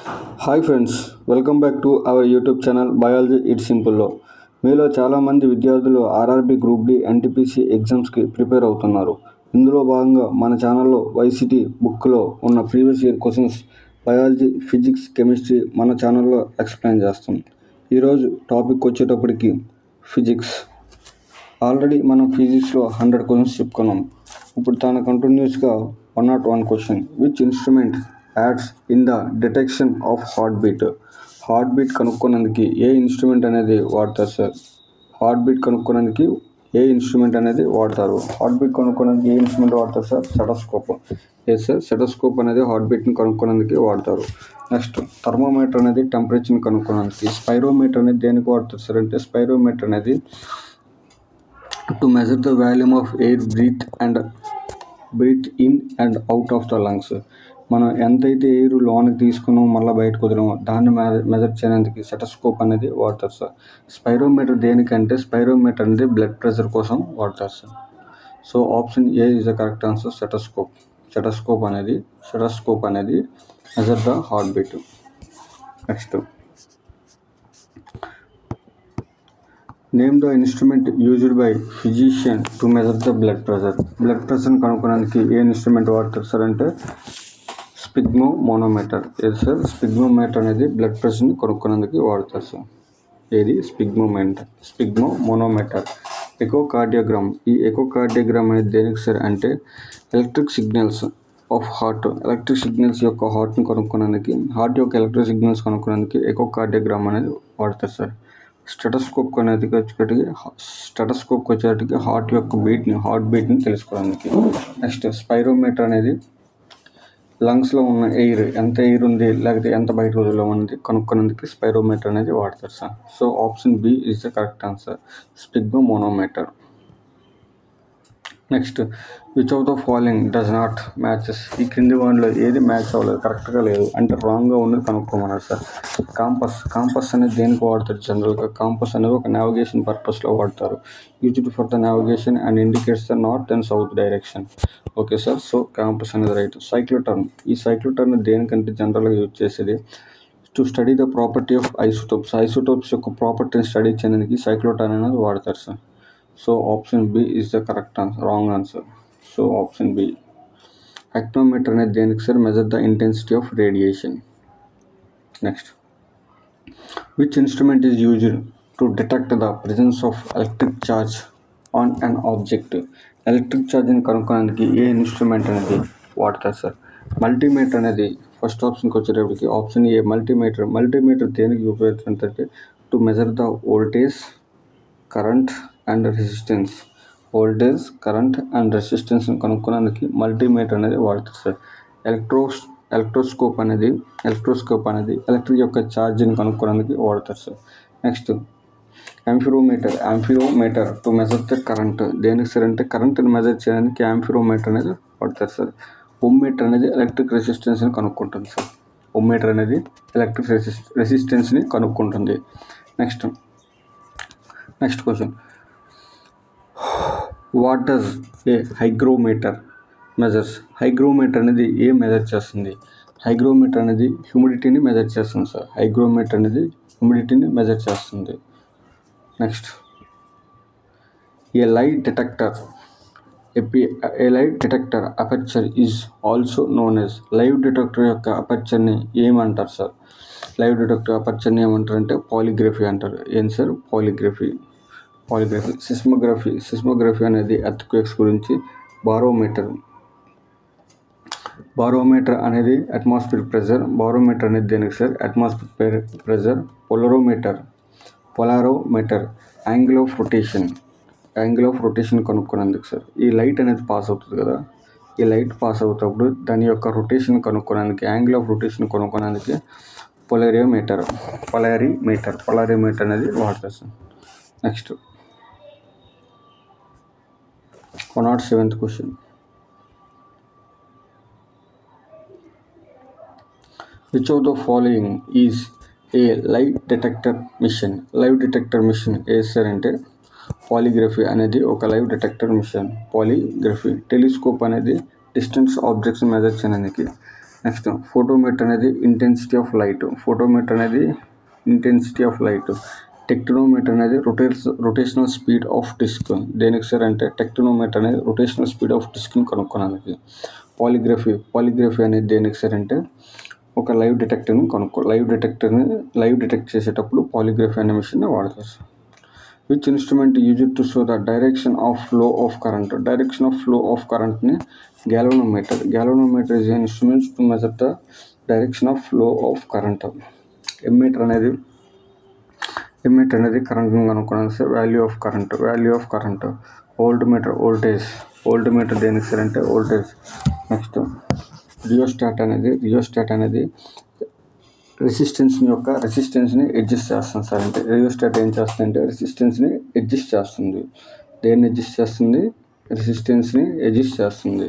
Hi friends, welcome back to our YouTube channel biology it సింపుల్లో. మీలో చాలామంది విద్యార్థులు ఆర్ఆర్బి గ్రూప్ డి ఎన్టీపీసీ ఎగ్జామ్స్కి ప్రిపేర్ అవుతున్నారు. ఇందులో భాగంగా మన ఛానల్లో వైసిటీ బుక్లో ఉన్న previous year questions biology, physics, chemistry మన ఛానల్లో ఎక్స్ప్లెయిన్ చేస్తాం. ఈరోజు టాపిక్ వచ్చేటప్పటికి ఫిజిక్స్. ఆల్రెడీ మనం ఫిజిక్స్లో 100 క్వశ్చన్స్ చెప్పుకున్నాం. ఇప్పుడు దాని కంటిన్యూస్గా 101 question. Which instrument ads in the detection of heart beat? Heart beat కనుక్కోనందుకు ఏ ఇన్స్ట్రుమెంట్ అనేది వాడతారు సార్? హార్ట్ బీట్ కనుక్కోనందుకు ఏ ఇన్స్ట్రుమెంట్ అనేది వాడతారు? హార్ట్ బీట్ కనుక్కోనందుకు ఏ ఇన్స్ట్రుమెంట్ వాడతారు సార్? స్టెథోస్కోప్. సార్, స్టెథోస్కోప్ అనేది హార్ట్ బీట్ని కనుక్కోనందుకు వాడతారు. నెక్స్ట్, థర్మోమీటర్ అనేది టెంపరేచర్ని కనుక్కోనందుకు. స్పైరోమీటర్ అనేది దేనికి వాడతారు సార్ అంటే స్పైరోమీటర్ అనేది to measure the volume of air breath in and out of the lungs. మనం ఎంతైతే ఎయిర్ లోనికి తీసుకున్నామో మళ్ళీ బయటకు వదిలామో దాన్ని మెజర్ చేయడానికి స్టెథోస్కోప్ అనేది వాడతారు సార్. స్పైరోమీటర్ దేనికంటే స్పైరోమీటర్ అనేది బ్లడ్ ప్రెషర్ కోసం వాడతారు sir. So option A is the correct answer. Stethoscope అనేది measure the heart beat. Next, name the instrument used by physician to measure the blood pressure. Blood ప్రెషర్ని కనుక్కోడానికి ఏ instrument వాడతారు sir అంటే sphygmomanometer. ఏది sir? స్పిగ్మోమీటర్ అనేది బ్లడ్ ప్రెషర్ని కనుక్కోనందుకు వాడతారు sir. ఏది? స్పిగ్మోమోనోమీటర్. ఎకోకార్డియోగ్రామ్. ఈ ఎకోకార్డియోగ్రామ్ అనేది దేనికి సార్ అంటే electric signals of heart. Electric signals యొక్క హార్ట్ని కనుక్కోనందుకు, హార్ట్ యొక్క ఎలక్ట్రిక్ సిగ్నల్స్ కనుక్కోనందుకు ఎకోకార్డియోగ్రామ్ అనేది వాడతారు సార్. స్టెథోస్కోప్ వచ్చేటికి హార్ట్ యొక్క హార్ట్ బీట్ని తెలుసుకోవడానికి. నెక్స్ట్, స్పైరోమీటర్ అనేది లంగ్స్లో ఉన్న ఎంత ఎయిర్ ఉంది లేకపోతే ఎంత బయట వదిలేమో అనేది కనుక్కోనందుకు స్పైరోమీటర్ అనేది వాడతారు sir. So option B is the correct answer. Sphygmomanometer. Next, which of the following does not matches. ఈ క్రింది వాటిలో ఏది మ్యాచ్ అవ్వలేదు, కరెక్ట్గా లేదు అంటే రాంగ్గా ఉన్నది కనుక్కోమన్నారు సార్. కాంపస్ అనేది దేనికి వాడతారు? జనరల్గా కాంపస్ అనేది ఒక నావిగేషన్ పర్పస్లో వాడతారు. Used for the navigation and indicates the north and south direction. Okay sir, so compass అనేది రైట్. సైక్లోటర్న్. ఈ సైక్లోటర్న్ దేనికంటే జనరల్గా యూజ్ చేసేది to study the property of isotopes యొక్క ప్రాపర్టీని స్టడీ చేయడానికి సైక్లోటర్న్ అనేది వాడతారు sir. So option B is the correct answer, wrong answer. So option B. Actinometer అనేది దేనికి sir? Measure the intensity of radiation. Next, which instrument is used to detect the presence of electric charge on an object. Electric ఛార్జ్ని కనుక్కోడానికి ఏ instrument అనేది వాడతారు sir? Multimeter అనేది first ఆప్షన్కి వచ్చేటప్పటికి ఆప్షన్ ఏ మల్టీమీటర్ దేనికి ఉపయోగిస్తుందంటే to measure the voltage, current and resistance. కనుక్కోడానికి మల్టీమీటర్ అనేది వాడతారు సార్. ఎలక్ట్రోస్కోప్ అనేది ఎలక్ట్రిక్ యొక్క ఛార్జ్ని కనుక్కోడానికి వాడతారు sir. Next, amperometer to measure the current. దేనికి సార్ అంటే కరెంట్ని మెజర్ చేయడానికి యాంఫిరోమీటర్ అనేది వాడతారు సార్. ఓమ్మీటర్ అనేది ఎలక్ట్రిక్ రెసిస్టెన్స్ని కనుక్కుంటుంది సార్. ఓమ్మీటర్ అనేది ఎలక్ట్రిక్ రెసిస్టెన్స్ని కనుక్కుంటుంది. Next question, what does a hygrometer measures? Hygrometer అనేది ఏ మెజర్ చేస్తుంది? హైగ్రోమీటర్ అనేది హ్యూమిడిటీని మెజర్ చేస్తుంది సార్. హైగ్రోమీటర్ అనేది హ్యూమిడిటీని మెజర్ చేస్తుంది. Next, a light detector aperture is also known as. Live detector యొక్క అపర్చర్ని ఏమంటారు సార్? లైవ్ డిటెక్టర్ అపర్చర్ని ఏమంటారు అంటే పాలిగ్రఫీ అంటారు. ఏం సార్? పాలిగ్రఫీ. సిస్మోగ్రఫీ అనేది ఎర్త్క్వేక్స్ గురించి. బారోమీటర్ అనేది అట్మాస్ఫియర్ ప్రెజర్. బారోమీటర్ అనేది దేనికి sir? Atmosphere pressure. Polarimeter angle of rotation కనుక్కునేందుకు సార్. ఈ లైట్ అనేది పాస్ అవుతుంది కదా, ఈ లైట్ పాస్ అవుతప్పుడు దాని యొక్క రొటేషన్ కనుక్కోడానికి, యాంగిల్ ఆఫ్ రొటేషన్ కనుక్కోడానికి పొలారిమీటర్ అనేది వాడతారు sir. Next, 107th question. Which of the following is a live detector machine? Live detector machine ఏది సార్ అంటే పాలిగ్రఫీ అనేది ఒక లైవ్ డిటెక్టర్ మిషన్. టెలిస్కోప్ అనేది డిస్టెన్స్ ఆబ్జెక్ట్స్ మెజర్ చేయడానికి. నెక్స్ట్ ఫోటోమీటర్ అనేది ఇంటెన్సిటీ ఆఫ్ లైట్. ఫోటోమీటర్ అనేది intensity of light. టెక్టోమీటర్ అనేది rotational speed of disc. దేనికి సార్ అంటే టెక్టోమీటర్ అనేది రొటేషనల్ స్పీడ్ ఆఫ్ డిస్క్ని కనుక్కోవడానికి. పాలిగ్రఫీ అనేది దేనికి సార్ అంటే ఒక లైవ్ డిటెక్టర్ని లైవ్ డిటెక్ట్ చేసేటప్పుడు పాలిగ్రఫీ అనే మిషన్ని వాడతారు. Which instrument used to show the direction of flow of current. Direction of flow of కరెంట్ని galvanometer. Galvanometer is instruments to measure the direction of flow of current. Ammeter అనేది కరెంట్ని కనుక్కున్నాను sir. Value of current. Voltmeter దేనికి sir అంటే voltage. Next rheostat అనేది రెసిస్టెన్స్ని adjust చేస్తుంది sir. అంటే రియోస్టాట్ ఏం చేస్తుందంటే రెసిస్టెన్స్ని అడ్జస్ట్ చేస్తుంది. దేన్ని అడ్జస్ట్ చేస్తుంది? రెసిస్టెన్స్ని అడ్జస్ట్ చేస్తుంది.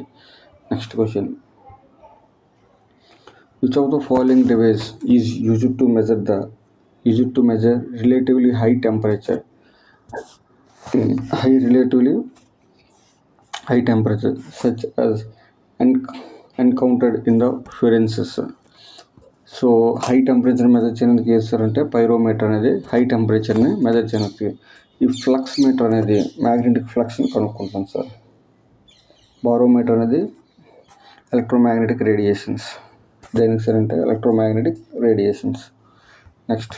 Next question, which of the following device is used to measure relatively high temperature such as encountered in the furnaces. So high temperature measure చేయడానికి చేస్తారంటే పైరోమీటర్ అనేది హై టెంపరేచర్ని మెజర్ చేయడానికి. ఈ ఫ్లక్స్ మీటర్ అనేది మ్యాగ్నెటిక్ ఫ్లక్స్ని కనుక్కుంటాం సార్. బారోమీటర్ అనేది ఎలక్ట్రోమాగ్నెటిక్ రేడియేషన్స్. దేనికి సార్ అంటే electromagnetic radiations. Next,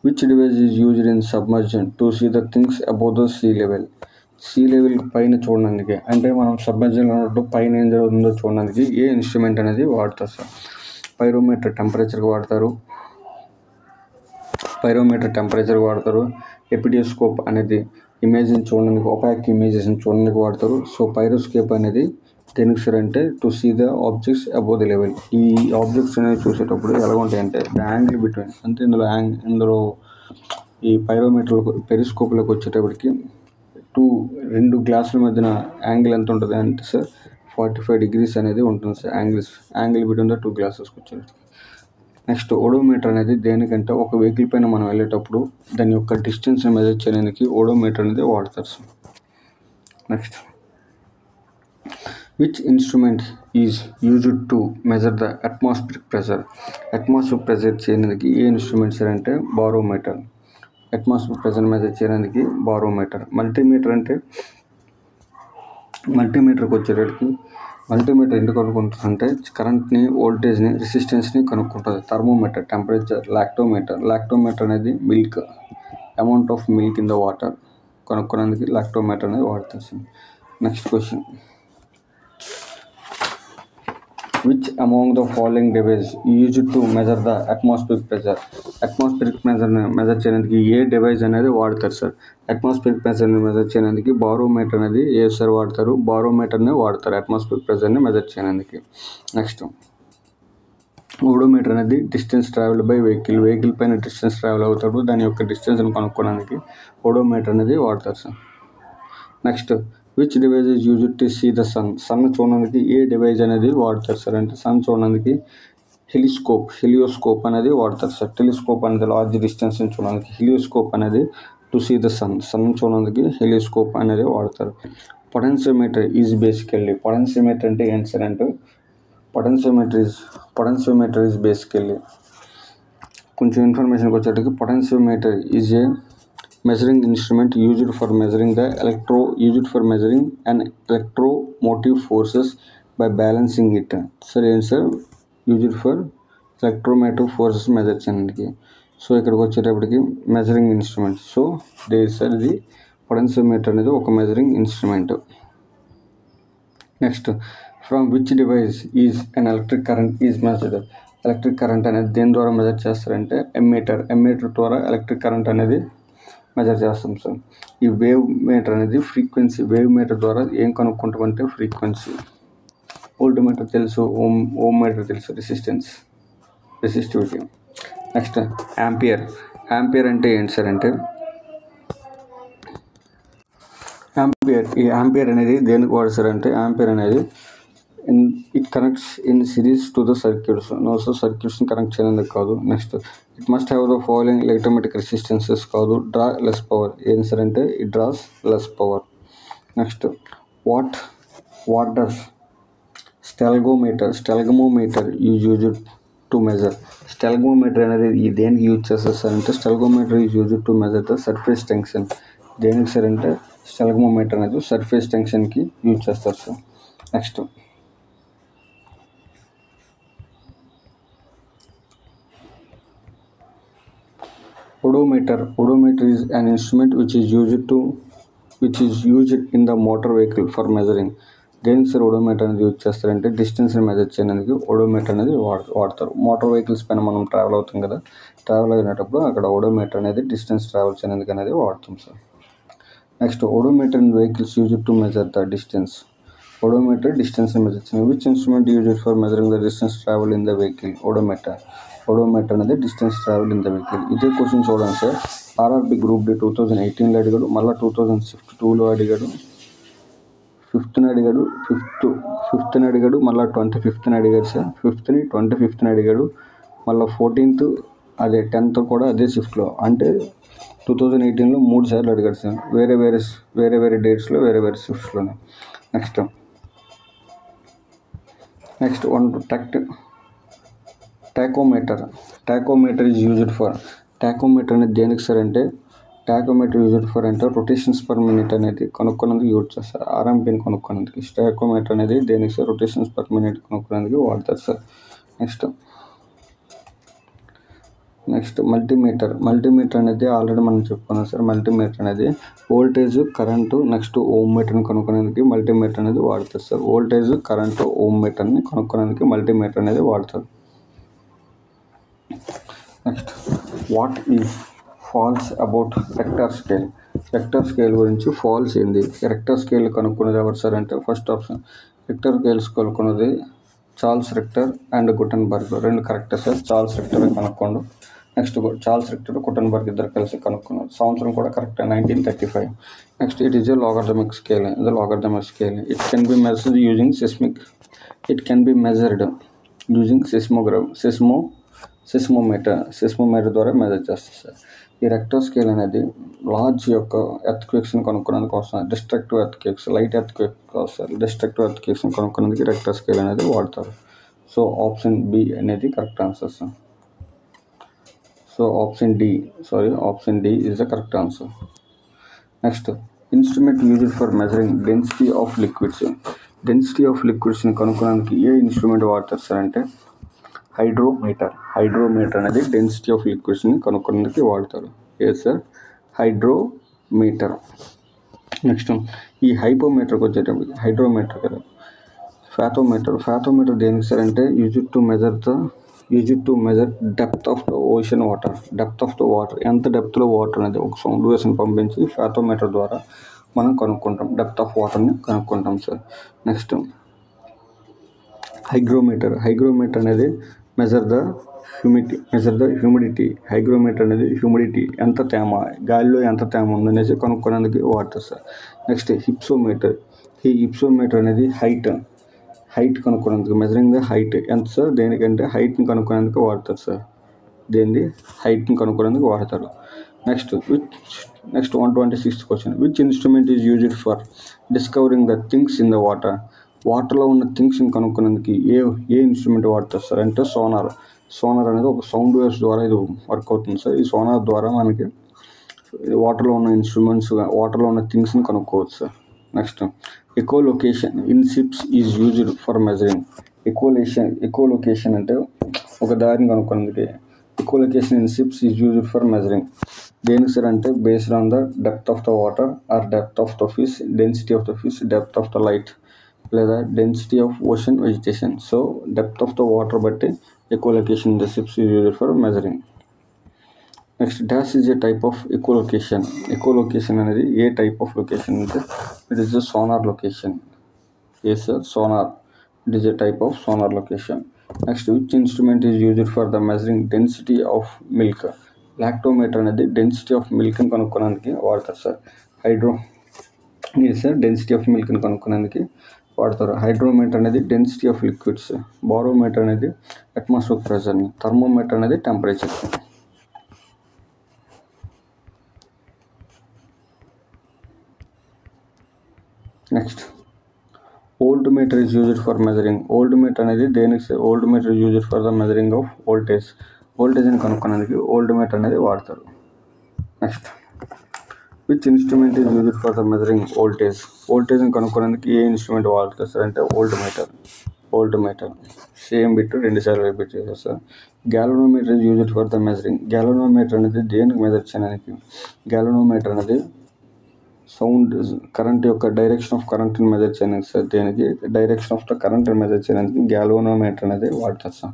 which device is used in submersion to see the things above the sea level. Sea level పైన చూడడానికి, అంటే మనం సబ్మర్జన్లో ఉన్నట్టు పైన ఏం జరుగుతుందో చూడడానికి ఏ ఇన్స్ట్రుమెంట్ అనేది వాడతారు సార్? పైరోమీటర్ టెంపరేచర్కి వాడతారు. ఎపిడియోస్కోప్ అనేది ఇమేజ్ని చూడడానికి, ఒపాక్ ఇమేజెస్ని చూడడానికి వాడతారు. సో పైరోస్కోప్ అనేది దేనికి సార్ అంటే to see the objects above the level. ఈ ఆబ్జెక్ట్స్ అనేవి చూసేటప్పుడు ఎలా ఉంటాయంటే ద యాంగిల్ బిట్వీన్, అంటే ఇందులో ఈ పెరిస్కోప్లోకి వచ్చేటప్పటికి రెండు గ్లాసుల మధ్యన యాంగిల్ ఎంత ఉంటుంది అంటే సార్ 45 degrees అనేది ఉంటుంది sir. Angle between the two గ్లాసెస్కి వచ్చేటప్పుడు. నెక్స్ట్ ఓడోమీటర్ అనేది దేనికంటే ఒక వెహికల్ పైన మనం వెళ్ళేటప్పుడు దాని యొక్క డిస్టెన్స్ని మెజర్ చేయడానికి ఓడోమీటర్ అనేది వాడతారు sir. Next, which instrument is used to measure the atmospheric pressure చేయడానికి ఏ ఇన్స్ట్రుమెంట్ సార్ అంటే బారోమీటర్. అట్మాస్ఫియర్ ప్రెషర్ మెజర్ చేయడానికి బారోమీటర్. మల్టీమీటర్కి వచ్చేటప్పటికి మల్టీమీటర్ ఎందుకు కనుక్కుంటుందంటే కరెంట్ని, వోల్టేజ్ని, రెసిస్టెన్స్ని కనుక్కుంటుంది. Thermometer temperature. లాక్టోమీటర్ అనేది amount of milk in the water కనుక్కోవడానికి లాక్టోమీటర్ అనేది వాడుతుంది. Next question, which among the following device used to measure the atmospheric pressure. Atmospheric ప్రెషర్ని మెజర్ చేయడానికి ఏ డివైస్ అనేది వాడతారు సార్? అట్మాస్ఫిరిక్ ప్రెషర్ని మెజర్ చేయడానికి బారోమీటర్ అనేది బారోమీటర్ని వాడతారు అట్మాస్ఫిరిక్ ప్రెషర్ని మెజర్ చేయడానికి. నెక్స్ట్, ఓడోమీటర్ అనేది డిస్టెన్స్ ట్రావెల్డ్ బై వెహికల్ పైన డిస్టెన్స్ ట్రావెల్ అవుతాడు, దాని యొక్క డిస్టెన్స్ని కనుక్కోవడానికి ఓడోమీటర్ అనేది వాడతారు sir. Next, which device is used to see the sun చూడడానికి ఏ డివైస్ అనేది వాడతారు సార్ అంటే సన్ చూడడానికి హెలియోస్కోప్ అనేది వాడతారు సార్. టెలిస్కోప్ అనేది లార్జ్ డిస్టెన్స్ని చూడడానికి, హెలియోస్కోప్ అనేది టు సీ ద సన్ చూడడానికి హెలియోస్కోప్ అనేది వాడతారు. పొటెన్షియోమీటర్ అంటే ఏంటి సార్ అంటే పొటెన్షియోమీటర్ ఈజ్ బేసికల్లీ కొంచెం ఇన్ఫర్మేషన్కి వచ్చేటికి potentiometer is a measuring instrument used for measuring an electromotive forces by balancing it. Sir, answer used for electromotive forces measure చేయడానికి. సో ఇక్కడికి వచ్చేటప్పటికి మెజరింగ్ ఇన్స్ట్రుమెంట్. సో ఇది పొటెన్షియోమీటర్ అనేది ఒక measuring instrument. Next, from which device is an electric current is measured. Electric current అనేది దేని ద్వారా measure చేస్తారంటే ఎమ్మీటర్ ద్వారా ఎలక్ట్రిక్ కరెంట్ అనేది మెజర్ చేస్తాం సార్. ఈ వేవ్ మీటర్ అనేది ఫ్రీక్వెన్సీ. వేవ్ మీటర్ ద్వారా ఏం కనుక్కుంటామంటే ఫ్రీక్వెన్సీ. వోల్ట్ మీటర్ తెలుసు, ఓమ్ మీటర్ తెలుసు, రెసిస్టివిటీ. నెక్స్ట్, యాంపియర్ అంటే ఏంటి సార్ అంటే యాంపియర్ అనేది దేనికి వాడతారంటే యాంపియర్ అనేది it connects in series to the circuits. సర్క్యూట్స్ని కనెక్ట్ చేయడానికి కాదు. Next, it must have the following electromagnetic resistances కాదు. Draw less power. ఏం సార్ అంటే it draws less power. Next, what does stalagmometer is used to measure. Stalagmometer అనేది దేనికి use చేస్తారు sir అంటే stalagmometer is used to measure the surface tension. దేనికి sir అంటే stalagmometer అనేది సర్ఫేస్ టెన్షన్కి యూజ్ చేస్తారు sir. Next odometer is an instrument which is used in the motor vehicle for measuring. దేనికి సార్ ఓడోమీటర్ అనేది use చేస్తారంటే డిస్టెన్స్ని measure చేయడానికి odometer అనేది వాడతారు. మోటార్ వెహికల్స్ పైన మనం ట్రావెల్ అవుతాం కదా, ట్రావెల్ అయినప్పుడు అక్కడ ఓడోమీటర్ అనేది డిస్టెన్స్ ట్రావెల్ చేయడానికి అనేది వాడతాం sir. Next odometer in vehicles used to measure the distance. Odometer డిస్టెన్స్ని మెజర్ చేయడానికి. Which instrument used for measuring the distance travel in the vehicle? Odometer అనేది distance travel in the vehicle. ఇదే question చూడండి sir. RRB group D 2018లో అడిగాడు, మళ్ళీ 2022లో అడిగాడు, ఫిఫ్త్ని అడిగాడు, మళ్ళీ 25th అడిగాడు సార్. 25th అడిగాడు, మళ్ళీ 14th, అదే 10th కూడా అదే షిఫ్ట్లో. అంటే 2018లో 3 సార్లు అడిగాడు సార్. వేరే డేట్స్లో వేరే షిఫ్ట్స్లోనే. Next tachometer is used for. Tachometer అనేది దేనికి సార్ అంటే టాకోమీటర్ యూజ్డ్ ఫర్ అంటే రొటేషన్స్ పర్ మినిట్ అనేది కనుక్కునేందుకు యూజ్ చేస్తారు. ఆర్ఎంపీని కనుక్కునేందుకు టాకోమీటర్ అనేది దేనికి సార్ రొటేషన్స్ పర్ మినిట్ కనుక్కునేందుకు వాడతారు సార్. నెక్స్ట్ మల్టీమీటర్ అనేది ఆల్రెడీ మనం చెప్పుకున్నాం సార్. మల్టీమీటర్ అనేది వోల్టేజ్, కరెంటు, నెక్స్ట్ ఓమ్ మీటర్ని కనుక్కునేందుకు మల్టీమీటర్ అనేది వాడతారు సార్. వోల్టేజ్, కరెంటు, ఓమ్ మీటర్ని కనుక్కునేందుకు మల్టీమీటర్ అనేది వాడతారు. Next what is false about rector scale. Richter scale గురించి ఫాల్స్ ఏంది? రెక్టార్ స్కేల్ కనుక్కున్నది ఎవరు సార్ అంటే ఫస్ట్ ఆప్షన్ రెక్టార్ స్కేల్స్ కనుక్కున్నది చార్ల్స్ రిక్టర్ అండ్ గుటెన్బర్గ్. 2 కరెక్టే సార్. చార్ల్స్ రిక్టర్ కనుక్కోండు. నెక్స్ట్ చార్ల్స్ రిక్టర్, గుటెన్బర్గ్ ఇద్దరు కలిసి కనుక్కున్నారు. సంవత్సరం కూడా కరెక్టే, 1935. Next it is a logarithmic scale. It can be measured using seismometer ద్వారా మెజర్ చేస్తారు సార్. ఈ రెక్టర్ స్కేల్ అనేది లార్జ్ యొక్క ఎర్త్క్వేక్స్ని కనుక్కునేందుకు వస్తుంది. డిస్ట్రక్టివ్ ఎర్త్క్వేక్స్, లైట్ ఎర్త్క్వేక్ కాదు సార్, డిస్ట్రక్టివ్ ఎర్త్క్వేక్స్ని కనుక్కునేందుకు రెక్టర్ స్కేల్ అనేది వాడతారు. సో ఆప్షన్ బి అనేది correct answer sir. Option D is the correct answer. Next instrument used for measuring density of liquids. Density of లిక్విడ్స్ని కనుక్కునేందుకు ఏ ఇన్స్ట్రుమెంట్ వాడతారు సార్ అంటే హైడ్రోమీటర్ అనేది డెన్సిటీ ఆఫ్ లిక్విడ్స్ని కనుక్కునేందుకు వాడతారు. ఏ సార్ హైడ్రోమీటర్. నెక్స్ట్ ఈ హైపోమీటర్కి వచ్చేటప్పుడు హైడ్రోమీటర్ కదా, ఫ్యాథోమీటర్ దేనికి సార్ అంటే used to measure depth of the ocean water. ఎంత డెప్త్లో వాటర్ అనేది ఒక సౌండ్ వేవ్స్ని పంపించి ఫ్యాథోమీటర్ ద్వారా మనం కనుక్కుంటాం, డెప్త్ ఆఫ్ వాటర్ని కనుక్కుంటాం సార్. నెక్స్ట్ హైగ్రోమీటర్ అనేది మెజర్ ద హ్యూమిడిటీ. హైగ్రోమీటర్ అనేది హ్యూమిడిటీ, ఎంత తేమ, గాలిలో ఎంత తేమ ఉందనేసి కనుక్కోవడానికి వాడతారు సార్. నెక్స్ట్ హిప్సోమీటర్ అనేది హైట్ కనుక్కోవడానికి, మెజరింగ్ ద హైట్ ఎంత సార్, దేనికంటే హైట్ని కనుక్కోవడానికి వాడతారు సార్. హైట్ని కనుక్కోవడానికి వాడతారు. Next 126th question. Which instrument is used for discovering the things in the water. వాటర్లో ఉన్న థింగ్స్ని కనుక్కునేందుకు ఏ ఇన్స్ట్రుమెంట్ వాడతారు సార్ అంటే సోనార్ అనేది ఒక సౌండ్ వేవ్స్ ద్వారా ఇది వర్క్ అవుతుంది సార్. ఈ సోనార్ ద్వారా మనకి వాటర్లో ఉన్న థింగ్స్ని కనుక్కోవచ్చు sir. Next echolocation in ships is used for measuring. Echolocation అంటే ఒక దారిని కనుక్కునేందుకు. Echolocation in ships is used for measuring. దేనికి సార్ అంటే based on the depth of the water or depth of the fish, density of the fish, depth of the light లేదా density of ocean vegetation. So depth of the water బట్టి echolocation in the ships is used for measuring. Next dash is a type of echolocation. Echolocation అనేది ఏ type of location అంటే it is the sonar location. A sir sonar, it is a type of sonar location. Next which instrument is used for the measuring density of milk. Lactometer అనేది density of మిల్క్ని కనుక్కోవడానికి వాడతారు sir. Density of మిల్క్ని కనుక్కోవడానికి వాడతారు. Hydrometer అనేది density of liquids, barometer అనేది atmosphere ప్రెషర్ని, thermometer అనేది temperature. Next voltmeter is used for measuring. Voltmeter అనేది దేనికి? Voltmeter is used for the measuring of voltage. వోల్టేజ్ని కనుక్కోడానికి ఓల్ట్ మీటర్ అనేది వాడతారు. Next, which instrument is used for the measuring voltage. వోల్టేజ్ని కనుక్కోడానికి ఏ ఇన్స్ట్రుమెంట్ వాడతారు సార్ అంటే voltmeter. Voltmeter same bit 2 సార్లు రిపీట్ చేశారు sir. Galvanometer is used for the measuring. Galvanometer అనేది దేనికి మెజర్ చేయడానికి? గ్యాలనోమీటర్ అనేది సౌండ్ కరెంట్ యొక్క డైరెక్షన్ ఆఫ్ కరెంట్ని మెజర్ చేయడానికి సార్. దేనికి? డైరెక్షన్ ఆఫ్ ద కరెంట్ని మెజర్ చేయడానికి గ్యాల్వనోమీటర్ అనేది వాడతారు sir.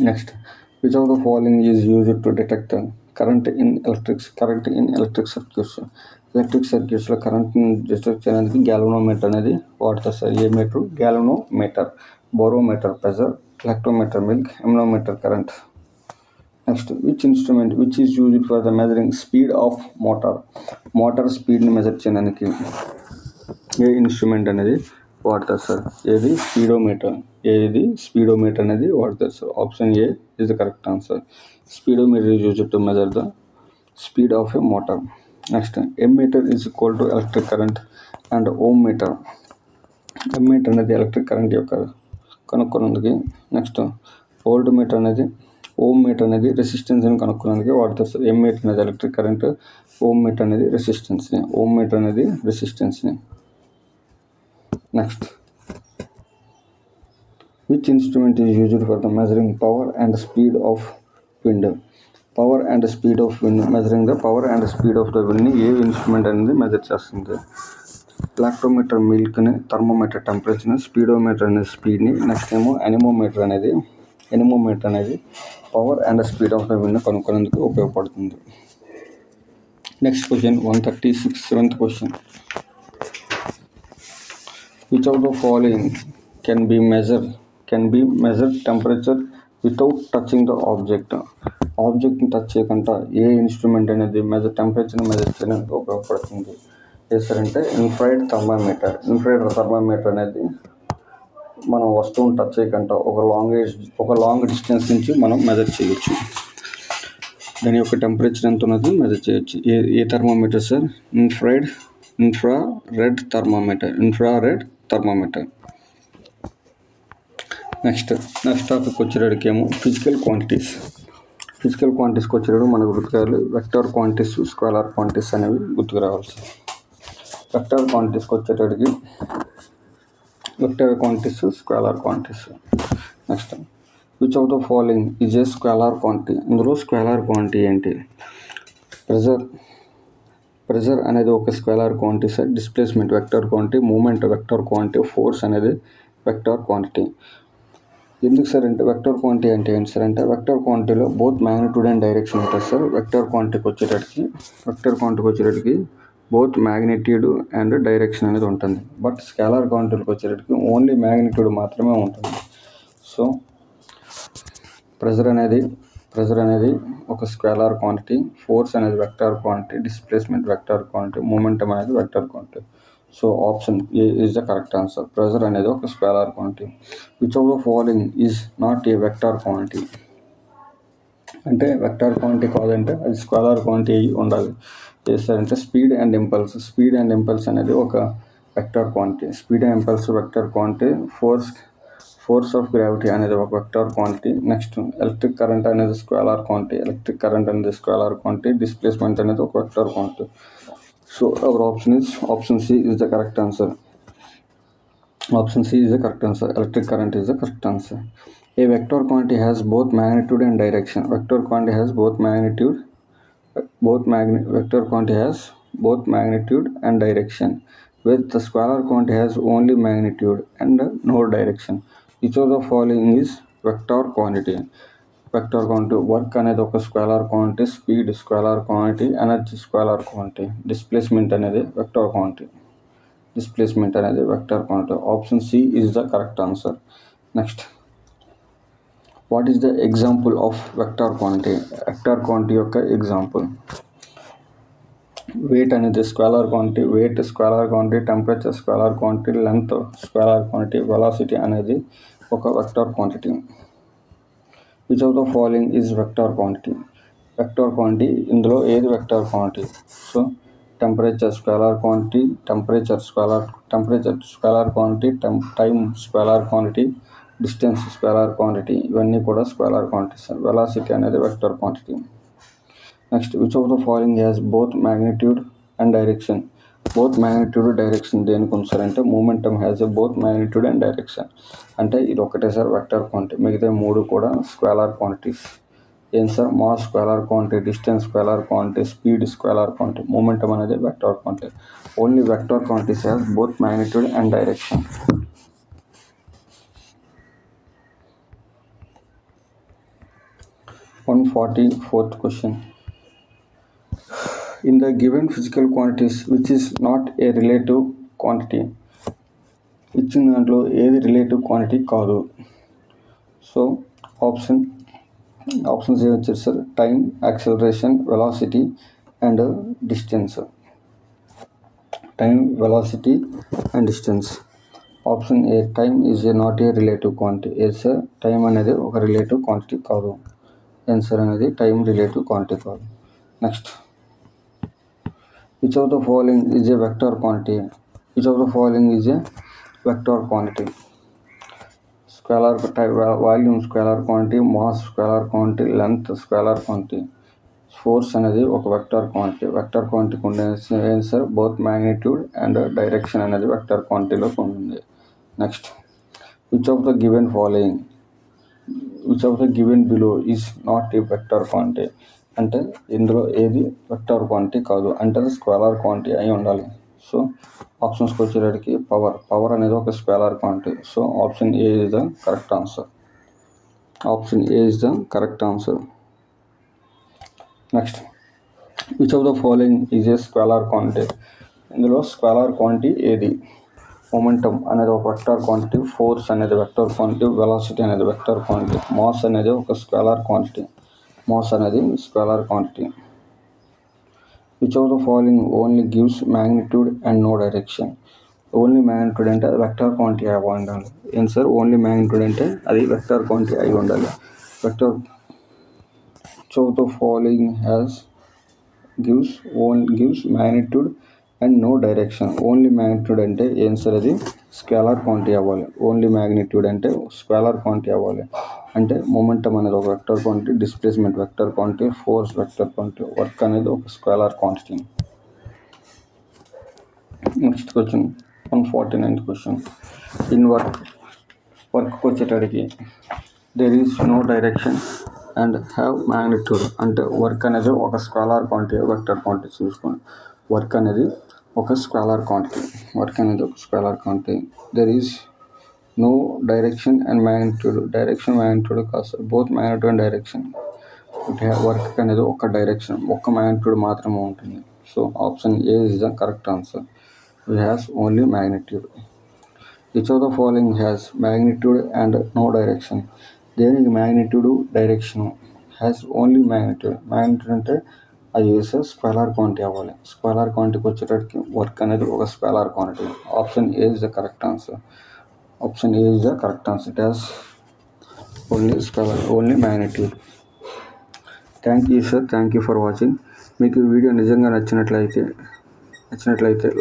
Next, which of the following is used to detect current in electric circuits. Electric సర్క్యూట్స్లో కరెంట్ని డిటెక్ట్ చేయడానికి గ్యాల్వనోమీటర్ అనేది వాడతారు సార్. ఏ meter? Galvanometer. Barometer pressure, electrometer milk, ammeter current. Next, which instrument which is used for the measuring speed of motor. Motor స్పీడ్ని measure చేయడానికి ఏ instrument అనేది వాడతారు సార్? ఏది? స్పీడోమీటర్. ఏది? స్పీడోమీటర్ అనేది వాడతారు sir. Option A is the correct answer. Speedometer is used to measure the speed of a motor. Next, ammeter is equal to electric current and ohm meter. Ammeter అనేది electric current యొక్క కనుక్కోనందుకు. Next, volt meter అనేది, ohm meter అనేది రెసిస్టెన్స్ని కనుక్కోడానికి వాడతారు sir. ఎమ్మీటర్ అనేది electric current, ohm meter అనేది రెసిస్టెన్స్ని. Ohm meter అనేది రెసిస్టెన్స్ని. Next, which instrument is used for the measuring power and speed of wind. Power and speed of wind, measuring the power and speed of the విండ్ని ఏ instrument అనేది measure చేస్తుంది? Lactometer మిల్క్ని, thermometer టెంపరేచర్ని, speedometer అనేది స్పీడ్ని. నెక్స్ట్ ఏమో anemometer అనేది power and speed of the wind కనుక్కోనేందుకు ఉపయోగపడుతుంది. Next question 136, 7th question. Which of the following can be measure temperature without touching the object. ఆబ్జెక్ట్ని టచ్ చేయకుండా ఏ ఇన్స్ట్రుమెంట్ అనేది టెంపరేచర్ని మెజర్ చేయడానికి ఉపయోగపడుతుంది? చేస్తారంటే ఇన్ఫ్రారెడ్ థర్మామీటర్. ఇన్ఫ్రారెడ్ థర్మామీటర్ అనేది మనం వస్తువుని టచ్ చేయకుండా ఒక లాంగ్ డిస్టెన్స్ నుంచి మనం మెజర్ చేయొచ్చు. దాని యొక్క టెంపరేచర్ ఎంత ఉన్నది మెజర్ చేయొచ్చు. ఏ thermometer sir? Infrared thermometer. Next topic వచ్చేటప్పటికి ఏమో ఫిజికల్ క్వాంటిటీస్కి వచ్చేటప్పుడు మనకు గుర్తురావాలి వెక్టర్ క్వాంటిటీస్, స్కేలార్ క్వాంటిటీస్ అనేవి గుర్తుకు రావాలి సార్. వెక్టర్ క్వాంటిటీస్కి వచ్చేటప్పటికి vector quantities, scalar quantities. Next, which of the following is a scalar quantity. ఇందులో స్కేలార్ క్వాంటిటీ ఏంటి? ప్రెజర్ అనేది ఒక scalar quantity sir. Displacement vector quantity, moment vector quantity, force అనేది వెక్టర్ క్వాంటిటీ. ఎందుకు సార్ అంటే vector quantity అంటే ఏంటి sir అంటే వెక్టర్ క్వాంటిటీలో బోత్ మ్యాగ్నిట్యూడ్ అండ్ డైరెక్షన్ ఉంటుంది సార్. వెక్టర్ క్వాంటిటీకి వచ్చేటప్పటికి బోత్ మ్యాగ్నిట్యూడ్ అండ్ డైరెక్షన్ అనేది ఉంటుంది. బట్ స్కేలార్ క్వాంటిటీకి వచ్చేటప్పటికి ఓన్లీ మ్యాగ్నిట్యూడ్ మాత్రమే ఉంటుంది. సో ప్రెజర్ అనేది ఒక స్కేలార్ క్వాంటిటీ, ఫోర్స్ అనేది vector quantity, displacement vector quantity, momentum అనేది vector quantity. So option A is the correct answer. Pressure అనేది ఒక scalar quantity. Which of the following is not a vector quantity. అంటే vector quantity కాదంటే అది scalar quantity ఉండాలి. చేస్తారంటే speed and impulse అనేది ఒక vector quantity. Speed and impulse vector quantity. Force of gravity అనేది ఒక vector quantity. Next, electric current అనేది స్కేలార్ క్వాంటిటీ. డిస్ప్లేస్మెంట్ అనేది ఒక vector quantity. So our option C is the correct answer. Electric current is the correct answer. A vector quantity has both magnitude and direction. Vector quantity has both magnitude and direction, whereas the scalar quantity has only magnitude and no direction. Each of the following is vector quantity. Work అనేది ఒక scalar quantity, speed scalar quantity, energy scalar quantity, displacement అనేది vector quantity. Option C is the correct answer. Next, what is the example of vector quantity. Vector quantity యొక్క example. Weight అనేది scalar quantity, temperature scalar quantity, length scalar quantity, velocity అనేది ఒక vector quantity. Which of the following is vector quantity. ఇందులో ఏది vector quantity? So temperature scalar quantity, temperature scalar quantity, time scalar quantity, distance scalar quantity, ఇవన్నీ కూడా scalar quantities. Velocity అనేది vector quantity. Next, which of the following has both magnitude and direction. Both magnitude direction దేనికి ఉంది sir అంటే momentum has a both magnitude and direction. అంటే ఇది ఒకటే sir vector quantity, మిగతా మూడు కూడా స్కేలార్ క్వాంటిటీస్. ఏం sir, mass scalar quantity, distance scalar quantity, speed scalar quantity, momentum అనేది vector quantity. Only vector quantities has both magnitude and direction. 144th question. In the given physical quantities which is not a relative quantity, ఇచ్చిన దాంట్లో ఏది relative quantity కాదు. So options A వచ్చారు sir, time, acceleration, velocity and distance. Time, velocity and distance. Option A, time is a not a relative quantity. A sir, time అనేది ఒక relative quantity కాదు. Answer అనేది time relative quantity కాదు. Next, which of the following is A vector quantity. Which of the following is A vector quantity. Scalar volume scalar quantity, mass scalar quantity, length scalar quantity. Force అనేది ఒక vector quantity. Vector క్వాంటిటీకి ఉండే answer both magnitude and direction అనేది vector క్వాంటిటీలో ఉంటుంది. Next, which of the given following, which of the given below is not a vector quantity. అంటే ఇందులో ఏది వెక్టర్ క్వాంటిటీ కాదు, అంటే స్కేలార్ క్వాంటిటీ అయి ఉండాలి. సో ఆప్షన్స్కి వచ్చేటప్పటికి పవర్ అనేది ఒక scalar quantity. So option A is the correct answer. Option A is the correct answer. Next, which of the following is a scalar quantity. ఇందులో స్కేలార్ క్వాంటిటీ ఏది. Momentum అనేది ఒక vector quantity, force అనేది vector quantity, velocity అనేది vector quantity, mass అనేది ఒక scalar quantity. Mass అనేది scalar quantity. Which of the following only gives magnitude and no direction. Only magnitude అంటే అది వెక్టర్ క్వాంటిటీ అయి ఉండాలి. ఏం సార్, ఓన్లీ మ్యాగ్నిట్యూడ్ అంటే అది వెక్టర్ క్వాంటిటీ అయి ఉండాలి. Vector. Which of the following gives magnitude and no direction. Only magnitude అంటే ఆన్సర్ అది స్కేలార్ క్వాంటిటీ అవ్వాలి. ఓన్లీ మ్యాగ్నిట్యూడ్ అంటే స్కేలార్ క్వాంటిటీ అవ్వాలి. అంటే మొమెంటం అనేది ఒక vector quantity, displacement vector quantity, force vector quantity, work అనేది ఒక scalar quantity. Next question, 149th question. In వర్క్కి వచ్చేటడికి there is no direction and have magnitude. అంటే వర్క్ అనేది ఒక స్కేలార్ క్వాంటిటీ, వెక్టర్ క్వాంటిటీ. చూసుకోండి, వర్క్ అనేది ఒక స్కేలార్ క్వాంటిటీ. వర్క్ అనేది ఒక scalar quantity. There is no direction and magnitude. Direction magnitude కాదు, బోత్ మ్యాగ్నిట్యూడ్ అండ్ డైరెక్షన్. అంటే వర్క్ అనేది ఒక డైరెక్షన్, ఒక్క మ్యాగ్నిట్యూడ్ మాత్రమే ఉంటుంది. So option A is the correct answer. It has only magnitude. Which of the following has magnitude and no direction. దేనికి magnitude, direction. Has only magnitude. Magnitude అంటే అది sir scalar quantity అవ్వాలి. Scalar క్వాంటిటీకి వచ్చేటప్పటికి work అనేది ఒక scalar quantity. Option A is the correct answer. Option A is the correct answer. It has only magnitude. Thank you sir, thank you for watching. మీకు ఈ video నిజంగా నచ్చినట్లయితే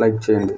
like చేయండి.